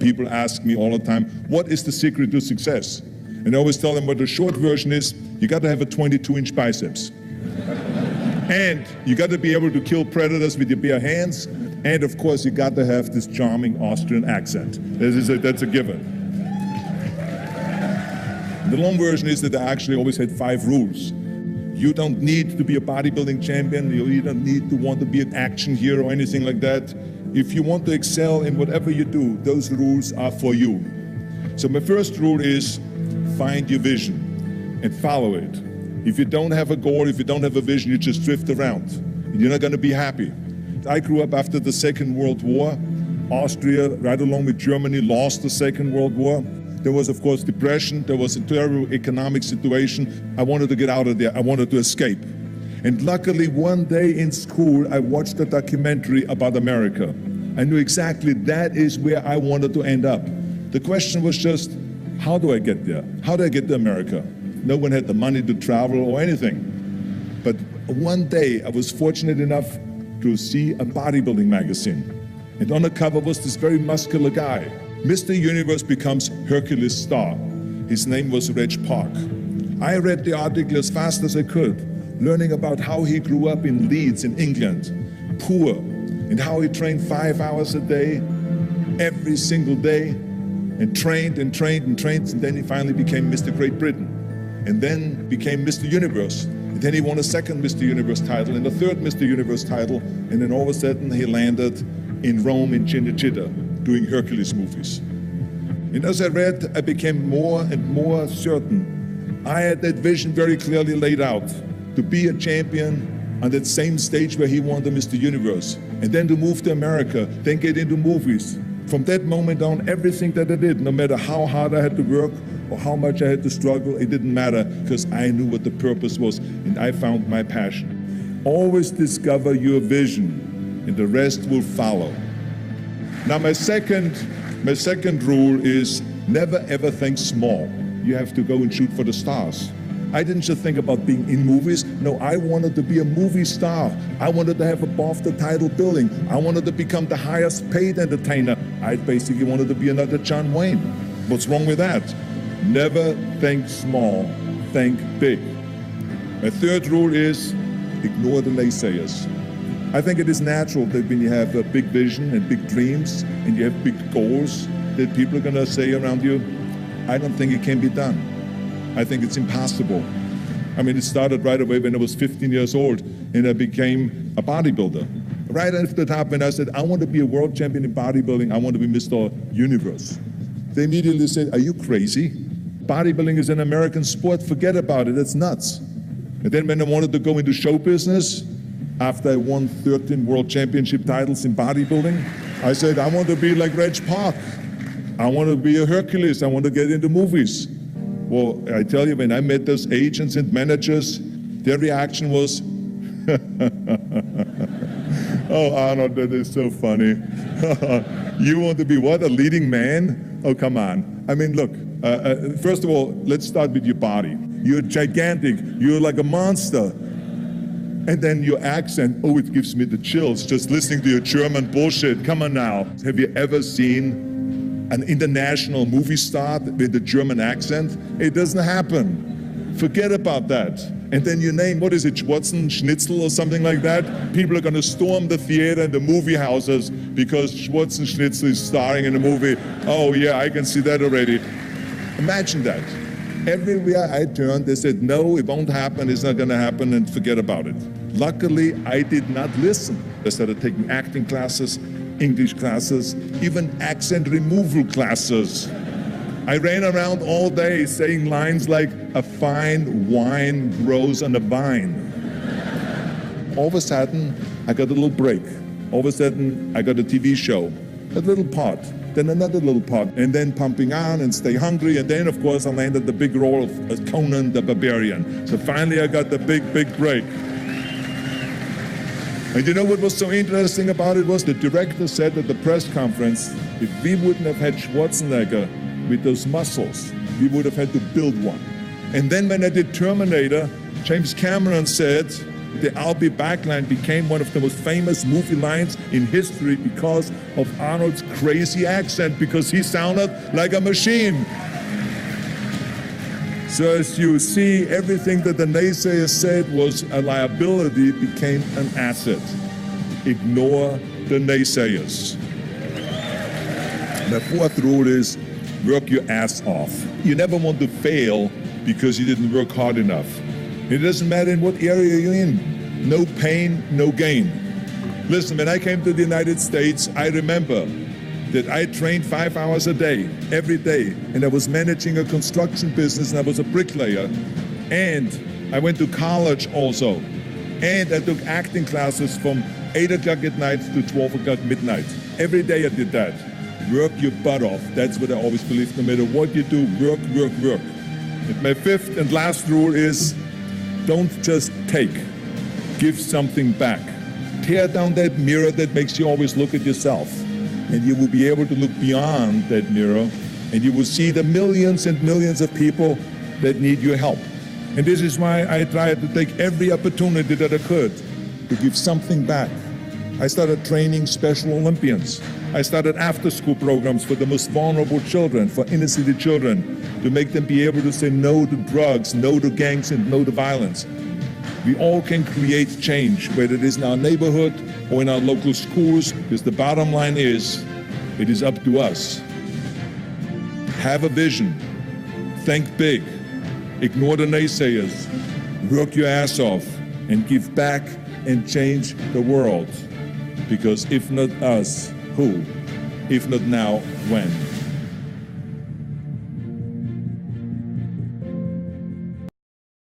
People ask me all the time, what is the secret to success? And I always tell them what the short version is, you got to have a 22-inch biceps. And you got to be able to kill predators with your bare hands. And of course, you got to have this charming Austrian accent. That's a given. The long version is that I actually always had 5 rules. You don't need to be a bodybuilding champion. You don't need to want to be an action hero or anything like that. If you want to excel in whatever you do, those rules are for you. So my first rule is find your vision and follow it. If you don't have a goal, if you don't have a vision, you just drift around. You're not going to be happy. I grew up after the Second World War. Austria, right along with Germany, lost the Second World War. There was, of course, depression. There was a terrible economic situation. I wanted to get out of there. I wanted to escape. And luckily, one day in school, I watched a documentary about America. I knew exactly that is where I wanted to end up. The question was just, how do I get there? How do I get to America? No one had the money to travel or anything. But one day, I was fortunate enough to see a bodybuilding magazine. And on the cover was this very muscular guy. Mr. Universe becomes Hercules star. His name was Reg Park. I read the article as fast as I could, learning about how he grew up in Leeds in England, poor, and how he trained 5 hours a day, every single day, and trained and trained and trained, and then he finally became Mr. Great Britain, and then became Mr. Universe. And then he won a second Mr. Universe title and a third Mr. Universe title, and then all of a sudden he landed in Rome in Cinecittà doing Hercules movies. And as I read, I became more and more certain. I had that vision very clearly laid out, to be a champion on that same stage where he won the Mr. Universe, and then to move to America, then get into movies. From that moment on, everything that I did, no matter how hard I had to work or how much I had to struggle, it didn't matter, because I knew what the purpose was, and I found my passion. Always discover your vision, and the rest will follow. Now, my second rule is never ever think small. You have to go and shoot for the stars. I didn't just think about being in movies. No, I wanted to be a movie star. I wanted to have above the title billing. I wanted to become the highest paid entertainer. I basically wanted to be another John Wayne. What's wrong with that? Never think small, think big. My third rule is ignore the naysayers. I think it is natural that when you have a big vision and big dreams and you have big goals, that people are going to say around you, I don't think it can be done. I think it's impossible. I mean, it started right away when I was 15 years old and I became a bodybuilder. Right after the top, when I said, I want to be a world champion in bodybuilding, I want to be Mr. Universe. They immediately said, are you crazy? Bodybuilding is an American sport, forget about it, it's nuts. And then when I wanted to go into show business, after I won 13 world championship titles in bodybuilding, I said, I want to be like Reg Park. I want to be a Hercules, I want to get into movies. Well, I tell you, when I met those agents and managers, their reaction was, oh, Arnold, that is so funny. You want to be what, a leading man? Oh, come on. I mean, look, first of all, let's start with your body. You're gigantic, you're like a monster. And then your accent, oh, it gives me the chills just listening to your German bullshit. Come on now. Have you ever seen an international movie star with a German accent? It doesn't happen. Forget about that. And then your name, what is it, Schwarzen, Schnitzel or something like that? People are going to storm the theater and the movie houses because Schwarzen Schnitzel is starring in a movie. Oh yeah, I can see that already. Imagine that. Everywhere I turned, they said, no, it won't happen, it's not going to happen, and forget about it. Luckily, I did not listen. I started taking acting classes, English classes, even accent removal classes. I ran around all day saying lines like, a fine wine grows on a vine. All of a sudden, I got a little break. All of a sudden, I got a TV show, a little part. Then another little part, and then Pumping On and Stay Hungry, and then of course I landed the big role of Conan the Barbarian. So finally I got the big break. And you know what was so interesting about it was the director said at the press conference, if we wouldn't have had Schwarzenegger with those muscles, we would have had to build one. And then when I did Terminator, James Cameron said, The Alpi backline became one of the most famous movie lines in history because of Arnold's crazy accent, because he sounded like a machine. So as you see, everything that the naysayers said was a liability became an asset. Ignore the naysayers. The fourth rule is work your ass off. You never want to fail because you didn't work hard enough. It doesn't matter in what area you're in. No pain, no gain. Listen, when I came to the United States, I remember that I trained 5 hours a day, every day, and I was managing a construction business, and I was a bricklayer, and I went to college also, and I took acting classes from 8 o'clock at night to 12 o'clock midnight. Every day I did that. Work your butt off. That's what I always believe. No matter what you do, work, work, work. And my fifth and last rule is, don't just take. Give something back. Tear down that mirror that makes you always look at yourself. And you will be able to look beyond that mirror, and you will see the millions and millions of people that need your help. And this is why I tried to take every opportunity that I could to give something back. I started training Special Olympians. I started after-school programs for the most vulnerable children, for inner-city children, to make them be able to say no to drugs, no to gangs, and no to violence. We all can create change, whether it is in our neighborhood or in our local schools, because the bottom line is, it is up to us. Have a vision. Think big. Ignore the naysayers. Work your ass off and give back and change the world. Because if not us, who? If not now, when?